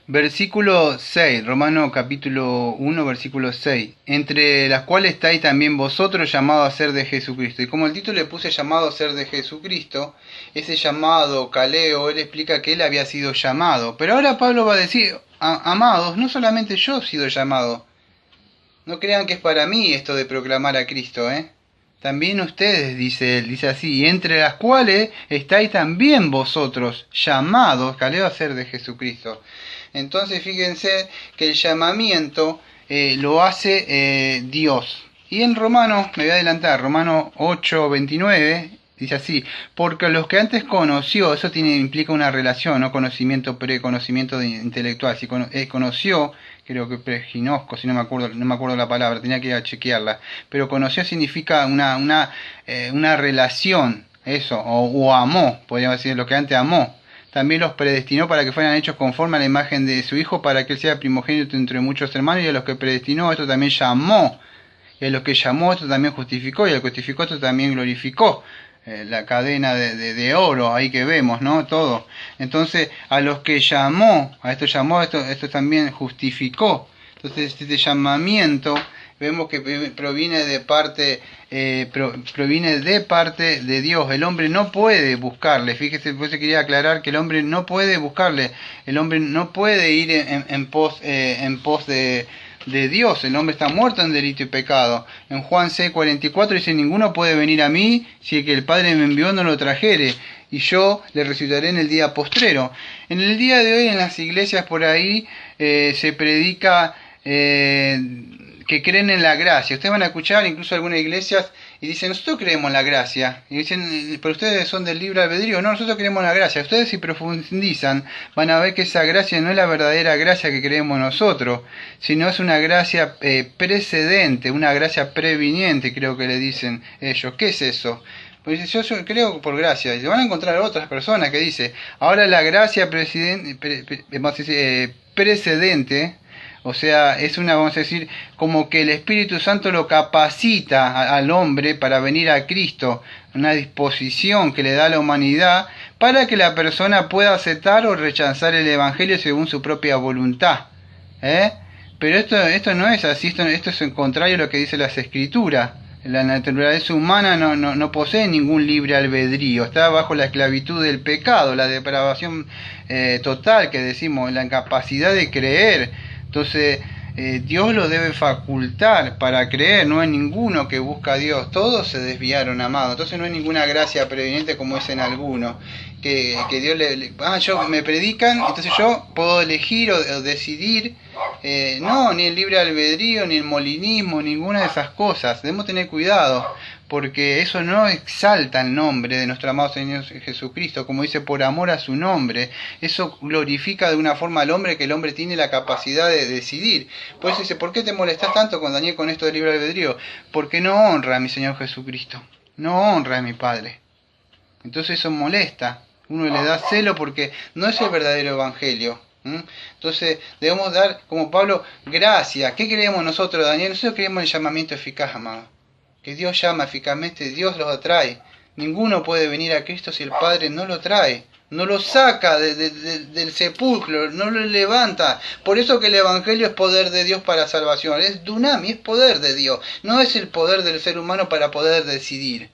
Versículo 6, Romano capítulo 1, versículo 6, entre las cuales estáis también vosotros llamados a ser de Jesucristo. Y como el título le puse llamado a ser de Jesucristo, ese llamado, caleo, él explica que él había sido llamado. Pero ahora Pablo va a decir, amados, no solamente yo he sido llamado. No crean que es para mí esto de proclamar a Cristo, También ustedes, dice él, dice así, entre las cuales estáis también vosotros llamados, caleo, a ser de Jesucristo. Entonces fíjense que el llamamiento lo hace Dios. Y en Romanos, me voy a adelantar, Romanos 8:29, dice así, porque los que antes conoció, eso implica una relación, no conocimiento preconocimiento intelectual, si conoció, creo que preginosco, si no me acuerdo la palabra, tenía que ir a chequearla, pero conoció significa una relación, eso, o amó, podríamos decir, lo que antes amó. También los predestinó para que fueran hechos conforme a la imagen de su Hijo, para que él sea primogénito entre muchos hermanos, y a los que predestinó, esto también llamó, y a los que llamó, esto también justificó, y al que justificó, esto también glorificó. La cadena de oro, ahí que vemos, ¿no? Todo. Entonces, a los que llamó, esto también justificó. Entonces, este llamamiento, vemos que proviene de parte de Dios. El hombre no puede buscarle. Fíjese, pues quería aclarar que el hombre no puede buscarle. El hombre no puede ir en pos de Dios. El hombre está muerto en delito y pecado. En Juan 6:44 dice, ninguno puede venir a mí si el que el Padre me envió no lo trajere, y yo le resucitaré en el día postrero. En el día de hoy en las iglesias por ahí se predica que creen en la gracia. Ustedes van a escuchar incluso algunas iglesias y dicen, nosotros creemos en la gracia. Y dicen, pero ustedes son del libre albedrío. No, nosotros creemos en la gracia. Ustedes si profundizan van a ver que esa gracia no es la verdadera gracia que creemos nosotros, sino es una gracia precedente, una gracia previniente, creo que le dicen ellos. ¿Qué es eso? Pues dice, yo creo por gracia. Y se van a encontrar otras personas que dice, ahora la gracia precedente, o sea, es vamos a decir, como que el Espíritu Santo lo capacita al hombre para venir a Cristo, una disposición que le da a la humanidad para que la persona pueda aceptar o rechazar el Evangelio según su propia voluntad. Pero esto no es así, esto es en contrario a lo que dice las Escrituras. La naturaleza humana no posee ningún libre albedrío, está bajo la esclavitud del pecado, la depravación total que decimos, la incapacidad de creer. Entonces, Dios lo debe facultar para creer, no hay ninguno que busca a Dios, todos se desviaron, amados. Entonces no hay ninguna gracia preveniente como dicen algunos, que Dios yo me predican, entonces yo puedo elegir o decidir. No, ni el libre albedrío, ni el molinismo, ninguna de esas cosas. Debemos tener cuidado, porque eso no exalta el nombre de nuestro amado Señor Jesucristo, como dice, por amor a su nombre. Eso glorifica de una forma al hombre, que el hombre tiene la capacidad de decidir. Por eso dice, ¿por qué te molestas tanto con Daniel con esto del libre albedrío? Porque no honra a mi Señor Jesucristo, no honra a mi Padre. Entonces eso molesta, uno le da celo porque no es el verdadero evangelio. Entonces debemos dar, como Pablo, gracia. ¿Qué creemos nosotros, Daniel? Nosotros creemos el llamamiento eficaz, amado. Que Dios llama eficazmente, Dios los atrae. Ninguno puede venir a Cristo si el Padre no lo trae, no lo saca del sepulcro, no lo levanta. Por eso que el Evangelio es poder de Dios para salvación. Es dunami, es poder de Dios. No es el poder del ser humano para poder decidir.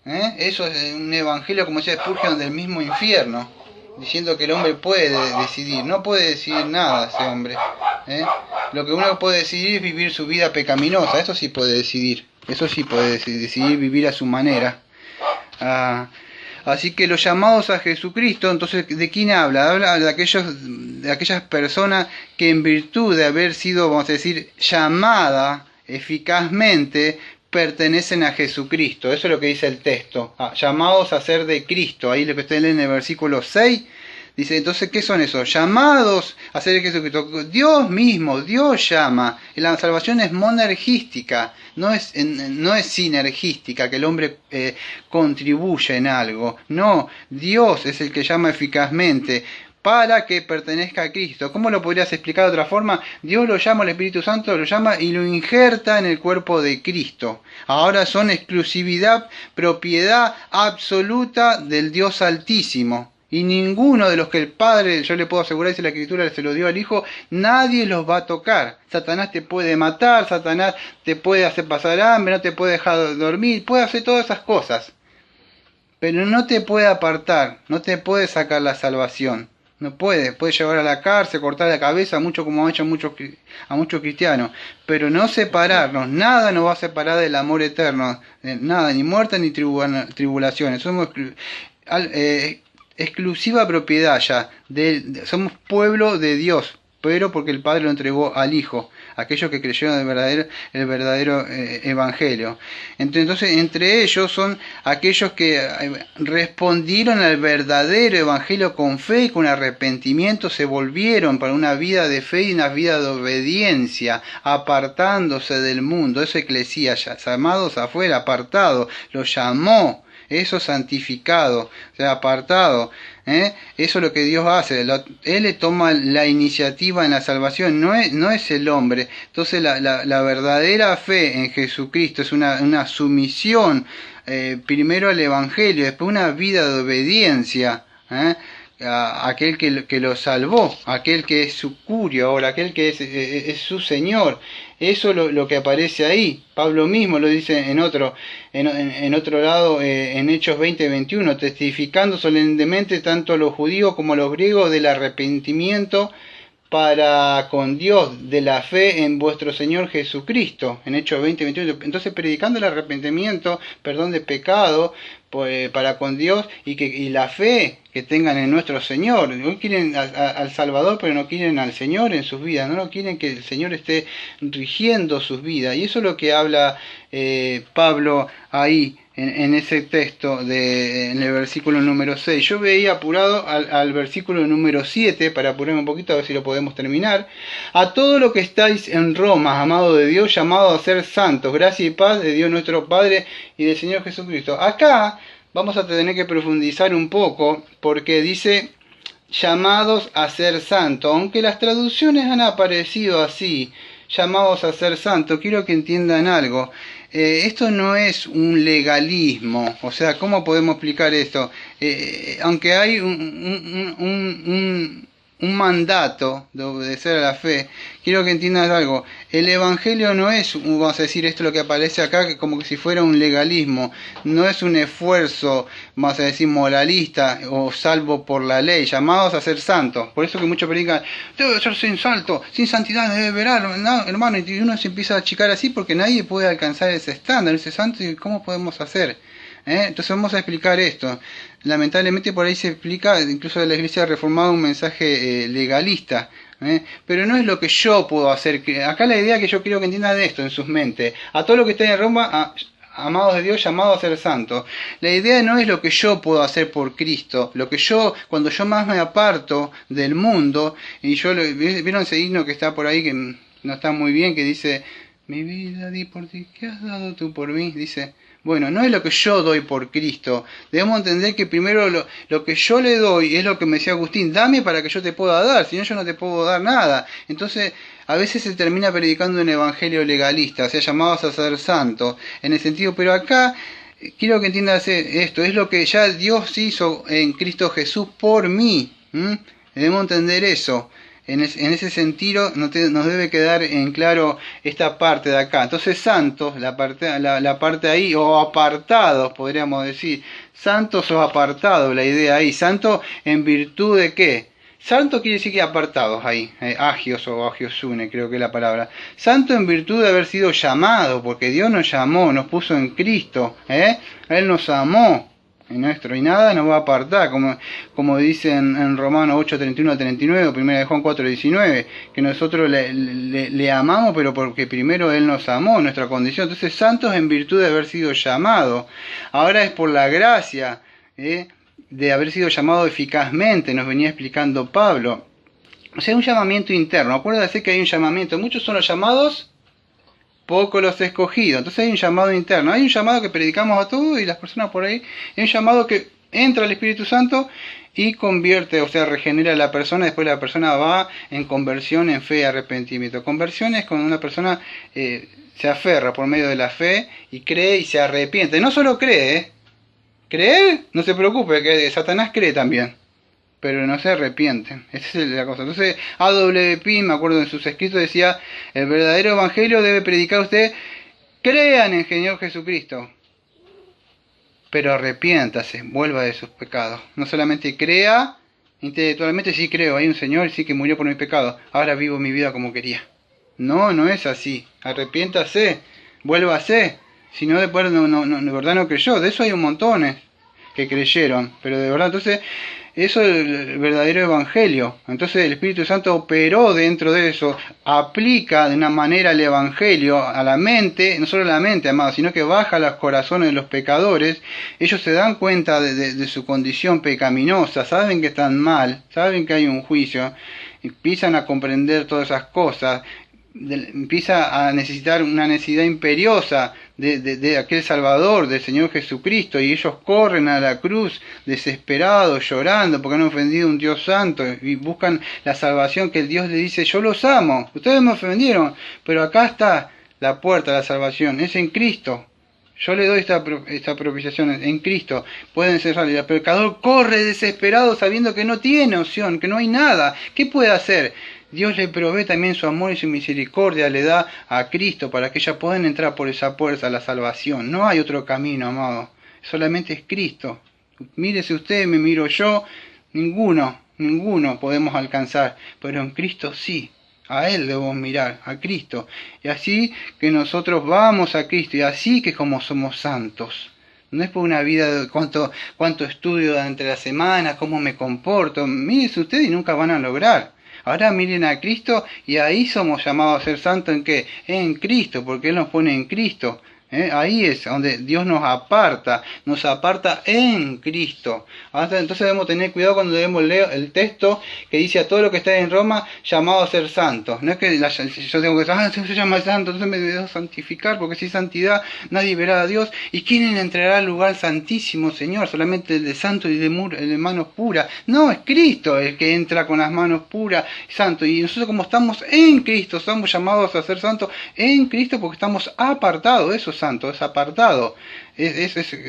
Eso es un Evangelio, como decía Spurgeon, del mismo infierno, diciendo que el hombre puede decidir. No puede decidir nada ese hombre. Lo que uno puede decidir es vivir su vida pecaminosa. Eso sí puede decidir. Eso sí puede decidir vivir a su manera. Así que los llamados a Jesucristo, entonces, ¿de quién habla? Habla de aquellas personas que en virtud de haber sido, vamos a decir, llamada eficazmente, pertenecen a Jesucristo. Eso es lo que dice el texto. Llamados a ser de Cristo. Ahí lo que ustedes leen en el versículo 6. Dice, entonces, ¿qué son esos? Llamados a ser de Jesucristo. Dios mismo, Dios llama. La salvación es monergística, no es sinergística, que el hombre contribuye en algo. No, Dios es el que llama eficazmente para que pertenezca a Cristo. ¿Cómo lo podrías explicar de otra forma? Dios lo llama, el Espíritu Santo lo llama y lo injerta en el cuerpo de Cristo. Ahora son exclusividad, propiedad absoluta del Dios Altísimo. Y ninguno de los que el Padre, yo le puedo asegurar, dice la Escritura, se lo dio al Hijo, nadie los va a tocar. Satanás te puede matar, Satanás te puede hacer pasar hambre, no te puede dejar dormir, puede hacer todas esas cosas. Pero no te puede apartar, no te puede sacar la salvación. No puede llevar a la cárcel, cortar la cabeza, mucho como han hecho a muchos cristianos. Pero no separarnos, nada nos va a separar del amor eterno. Nada, ni muerte ni tribulaciones. Somos exclusiva propiedad ya, somos pueblo de Dios, pero porque el Padre lo entregó al Hijo, aquellos que creyeron el verdadero Evangelio. Entonces, entre ellos son aquellos que respondieron al verdadero Evangelio con fe y con arrepentimiento, se volvieron para una vida de fe y una vida de obediencia, apartándose del mundo. Eso eclesía, llamados afuera, apartados, los llamó. Eso santificado, o sea, apartado. Eso es lo que Dios hace. Él le toma la iniciativa en la salvación, no es el hombre. Entonces la verdadera fe en Jesucristo es una sumisión, primero al Evangelio, después una vida de obediencia. A aquel que lo salvó, aquel que es su curio ahora, aquel que es su Señor. Eso es lo que aparece ahí. Pablo mismo lo dice en otro lado, en Hechos 20:21, testificando solemnemente tanto a los judíos como a los griegos del arrepentimiento para con Dios, de la fe en vuestro Señor Jesucristo, en Hechos 20:21. Entonces, predicando el arrepentimiento, perdón de pecado, para con Dios, y la fe que tengan en nuestro Señor. Hoy quieren al Salvador, pero no quieren al Señor en sus vidas, no quieren que el Señor esté rigiendo sus vidas. Y eso es lo que habla Pablo ahí, en ese texto, en el versículo número 6. Yo veía apurado al versículo número 7, para apurarme un poquito, a ver si lo podemos terminar. A todo lo que estáis en Roma, amado de Dios, llamado a ser santos, gracia y paz de Dios nuestro Padre y del Señor Jesucristo. Acá vamos a tener que profundizar un poco, porque dice llamados a ser santos, aunque las traducciones han aparecido así, llamados a ser santos. Quiero que entiendan algo. Esto no es un legalismo. O sea, ¿cómo podemos explicar esto? Aunque hay un mandato de obedecer a la fe, quiero que entiendan algo. El Evangelio no es, vamos a decir, esto lo que aparece acá, que como que si fuera un legalismo. No es un esfuerzo, vamos a decir, moralista o salvo por la ley, llamados a ser santos. Por eso que muchos predican, debe ser sin salto, sin santidad, debe verar, no, hermano, y uno se empieza a achicar así porque nadie puede alcanzar ese estándar, ese santo. ¿Y cómo podemos hacer? Entonces vamos a explicar esto. Lamentablemente por ahí se explica, incluso de la Iglesia Reformada, un mensaje legalista. Pero no es lo que yo puedo hacer. Acá la idea que yo quiero que entiendan de esto en sus mentes. A todo lo que está en Roma, amados de Dios, llamados a ser santos. La idea no es lo que yo puedo hacer por Cristo. Lo que cuando yo más me aparto del mundo, y ¿vieron ese himno que está por ahí, que no está muy bien, que dice, mi vida di por ti, ¿qué has dado tú por mí? Dice, bueno, no es lo que yo doy por Cristo. Debemos entender que primero lo que yo le doy es lo que me decía Agustín, dame para que yo te pueda dar, si no yo no te puedo dar nada. Entonces, a veces se termina predicando un evangelio legalista, o sea, llamados a ser santos, en el sentido, pero acá quiero que entiendas esto, es lo que ya Dios hizo en Cristo Jesús por mí. Debemos entender eso. En ese sentido nos debe quedar en claro esta parte de acá. Entonces santos, la parte ahí, o apartados podríamos decir, santos o apartados, la idea ahí, santo en virtud de qué. Santo quiere decir que apartados ahí, agios o agiosune, creo que es la palabra. Santo en virtud de haber sido llamado, porque Dios nos llamó, nos puso en Cristo, Él nos amó. Y nada nos va a apartar, como dice en Romanos 8:31 al 39, o 1 Juan 4:19, que nosotros le amamos, pero porque primero Él nos amó, nuestra condición. Entonces, santos en virtud de haber sido llamados. Ahora es por la gracia de haber sido llamado eficazmente, nos venía explicando Pablo. O sea, un llamamiento interno. Acuérdense que hay un llamamiento. Muchos son los llamados, pocos los escogidos. Entonces hay un llamado interno. Hay un llamado que predicamos a todos y las personas por ahí. Hay un llamado que entra el Espíritu Santo y convierte, o sea, regenera a la persona. Después la persona va en conversión, en fe y arrepentimiento. Conversión es cuando una persona se aferra por medio de la fe y cree y se arrepiente. No solo cree, creer, no se preocupe, que Satanás cree también. pero no se arrepienten. Esa es la cosa. Entonces, A.W. Pink, me acuerdo en sus escritos, decía, el verdadero evangelio debe predicar usted, crean en el Señor Jesucristo, pero arrepiéntase, vuelva de sus pecados. No solamente crea intelectualmente, sí creo, hay un Señor, sí que murió por mis pecados, ahora vivo mi vida como quería. No, no es así. Arrepiéntase, vuélvase. Si no, después de verdad no creyó. De eso hay un montón que creyeron, pero de verdad, entonces, eso es el verdadero evangelio. Entonces el Espíritu Santo operó dentro de eso, aplica de una manera el evangelio a la mente, no solo a la mente, amado, sino que baja a los corazones de los pecadores. Ellos se dan cuenta de su condición pecaminosa, saben que están mal, saben que hay un juicio, empiezan a comprender todas esas cosas, empieza a necesitar una necesidad imperiosa de aquel Salvador, del Señor Jesucristo, y ellos corren a la cruz desesperados, llorando porque han ofendido a un Dios santo y buscan la salvación que el Dios les dice, yo los amo, ustedes me ofendieron, pero acá está la puerta de la salvación, es en Cristo. Yo le doy esta propiciación en Cristo. Pueden ser salvos. El pecador corre desesperado sabiendo que no tiene opción, que no hay nada. ¿Qué puede hacer? Dios le provee también su amor y su misericordia, le da a Cristo para que ellas puedan entrar por esa puerta a la salvación. No hay otro camino, amado. Solamente es Cristo. Mírese usted, me miro yo. Ninguno podemos alcanzar. Pero en Cristo sí. A Él debemos mirar, a Cristo. Y así que nosotros vamos a Cristo. Y así que como somos santos. No es por una vida de cuánto estudio durante la semana, cómo me comporto. Mírese usted y nunca van a lograr. Ahora miren a Cristo y ahí somos llamados a ser santos. ¿En qué? En Cristo, porque Él nos pone en Cristo. Ahí es donde Dios nos aparta en Cristo. Entonces debemos tener cuidado cuando debemos leer el texto que dice a todo lo que está en Roma llamado a ser santos. No es que yo tengo que se llama santo, entonces me debo santificar, porque si santidad nadie verá a Dios. ¿Y quién entrará al lugar santísimo, Señor? Solamente el de santo y de manos puras. No, es Cristo el que entra con las manos puras, santo. Y nosotros como estamos en Cristo, estamos llamados a ser santos en Cristo porque estamos apartados. Eso santo, es apartado.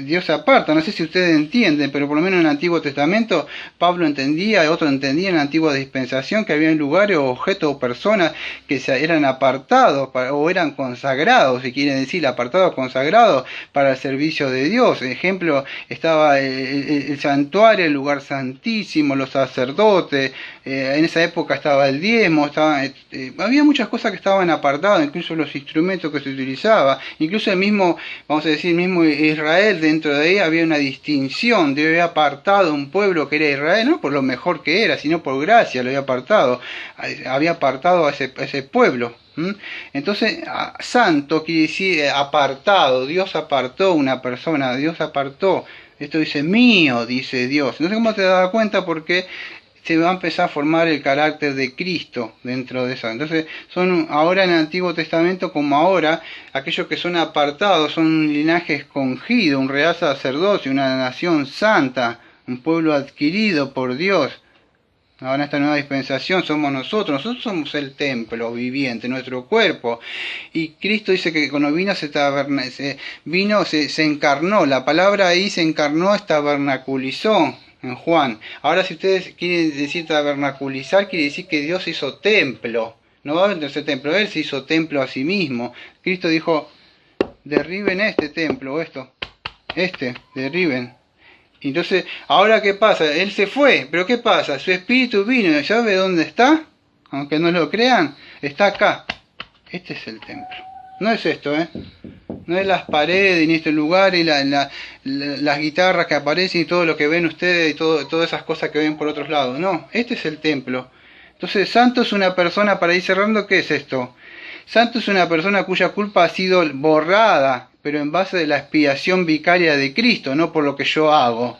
Dios se aparta. No sé si ustedes entienden, pero por lo menos en el Antiguo Testamento Pablo entendía, otro entendía en la Antigua Dispensación que había lugares o objetos o personas que eran apartados o eran consagrados, si quieren decir, apartados, consagrados para el servicio de Dios. Ejemplo, estaba el santuario, el lugar santísimo, los sacerdotes, en esa época estaba el diezmo, había muchas cosas que estaban apartadas, incluso los instrumentos que se utilizaban, incluso el mismo, vamos a decir, el mismo Israel, dentro de ahí había una distinción. Dios había apartado un pueblo que era Israel, no por lo mejor que era, sino por gracia lo había apartado a ese pueblo. Entonces, santo quiere decir apartado. Dios apartó una persona, Dios apartó. Esto dice mío, dice Dios. No sé cómo te das cuenta, porque se va a empezar a formar el carácter de Cristo dentro de eso. Entonces, son ahora en el Antiguo Testamento como ahora, aquellos que son apartados, son un linaje escogido, un real sacerdocio, una nación santa, un pueblo adquirido por Dios. Ahora en esta nueva dispensación somos nosotros somos el templo viviente, nuestro cuerpo. Y Cristo dice que cuando vino se encarnó, la palabra ahí se encarnó, es tabernaculizó en Juan. Ahora si ustedes quieren decir tabernaculizar, quiere decir que Dios hizo templo. No va a venderse templo, Él se hizo templo a sí mismo. Cristo dijo, derriben este templo, derriben. Entonces, ¿ahora qué pasa? Él se fue, pero ¿qué pasa? Su espíritu vino, ¿sabe dónde está? Aunque no lo crean, está acá. Este es el templo. No es esto, no es las paredes ni este lugar y las guitarras que aparecen y todo lo que ven ustedes y todas esas cosas que ven por otros lados. No, este es el templo. Entonces, santo es una persona, para ir cerrando, ¿qué es esto? Santo es una persona cuya culpa ha sido borrada, pero en base de la expiación vicaria de Cristo, no por lo que yo hago.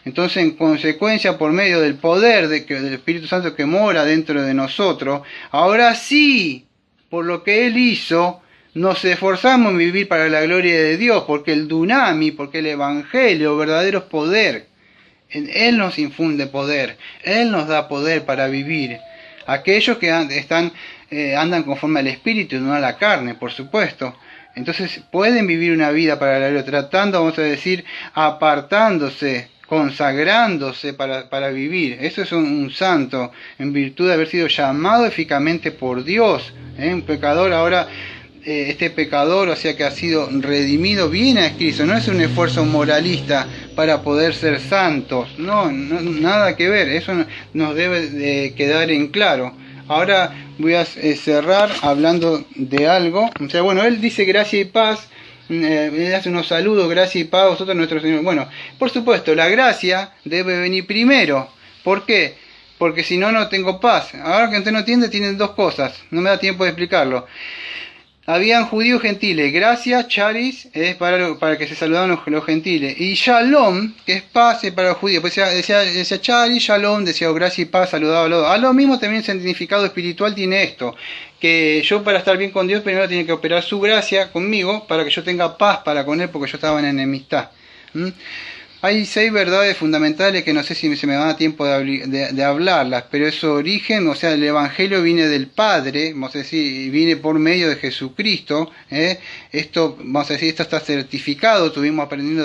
Entonces, en consecuencia, por medio del poder del Espíritu Santo que mora dentro de nosotros, ahora sí, por lo que Él hizo, nos esforzamos en vivir para la gloria de Dios, porque el dunami, porque el Evangelio, verdadero es poder. Él nos infunde poder, Él nos da poder para vivir. Aquellos que andan conforme al Espíritu, no a la carne, por supuesto. Entonces pueden vivir una vida para la gloria, tratando, vamos a decir, apartándose, consagrándose para vivir. Eso es un santo, en virtud de haber sido llamado eficazmente por Dios. Un pecador ahora, este pecador, o sea que ha sido redimido, viene a Cristo. No es un esfuerzo moralista para poder ser santos. No, nada que ver. Eso nos debe de quedar en claro. Ahora voy a cerrar hablando de algo. O sea, bueno, él dice gracia y paz. Le hace unos saludos, gracia y paz a vosotros nuestro Señor. Bueno, por supuesto, la gracia debe venir primero. ¿Por qué? Porque si no, no tengo paz. Ahora que usted no entiende, tienen dos cosas. No me da tiempo de explicarlo. Habían judíos gentiles. Gracia, charis, es para que se saludaban los gentiles. Y shalom, que es paz, es para los judíos. Pues decía charis, shalom, decía gracia y paz, saludaba a los dos. A lo mismo también el significado espiritual tiene esto. Que yo para estar bien con Dios primero tiene que operar su gracia conmigo para que yo tenga paz para con Él porque yo estaba en enemistad. Hay 6 verdades fundamentales que no sé si se me da tiempo de hablarlas, pero es su origen, o sea, el Evangelio viene del Padre, vamos a decir, viene por medio de Jesucristo. Esto, vamos a decir, esto está certificado, estuvimos aprendiendo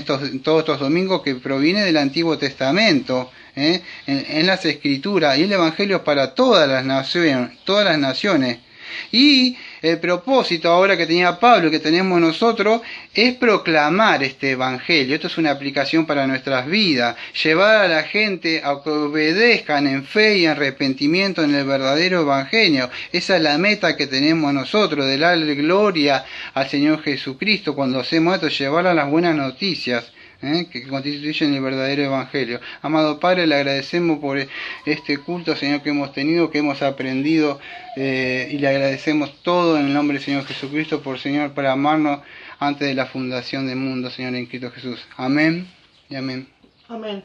todos estos domingos, que proviene del Antiguo Testamento, en las Escrituras, y el Evangelio es para todas las naciones. Y el propósito ahora que tenía Pablo y que tenemos nosotros es proclamar este evangelio. Esto es una aplicación para nuestras vidas, llevar a la gente a que obedezcan en fe y en arrepentimiento en el verdadero evangelio. Esa es la meta que tenemos nosotros, de darle gloria al Señor Jesucristo cuando hacemos esto, llevar a las buenas noticias que constituyen el verdadero evangelio. Amado Padre, le agradecemos por este culto, Señor, que hemos tenido, que hemos aprendido, y le agradecemos todo en el nombre del Señor Jesucristo, por amarnos antes de la fundación del mundo, Señor, en Cristo Jesús. Amén y amén. Amén.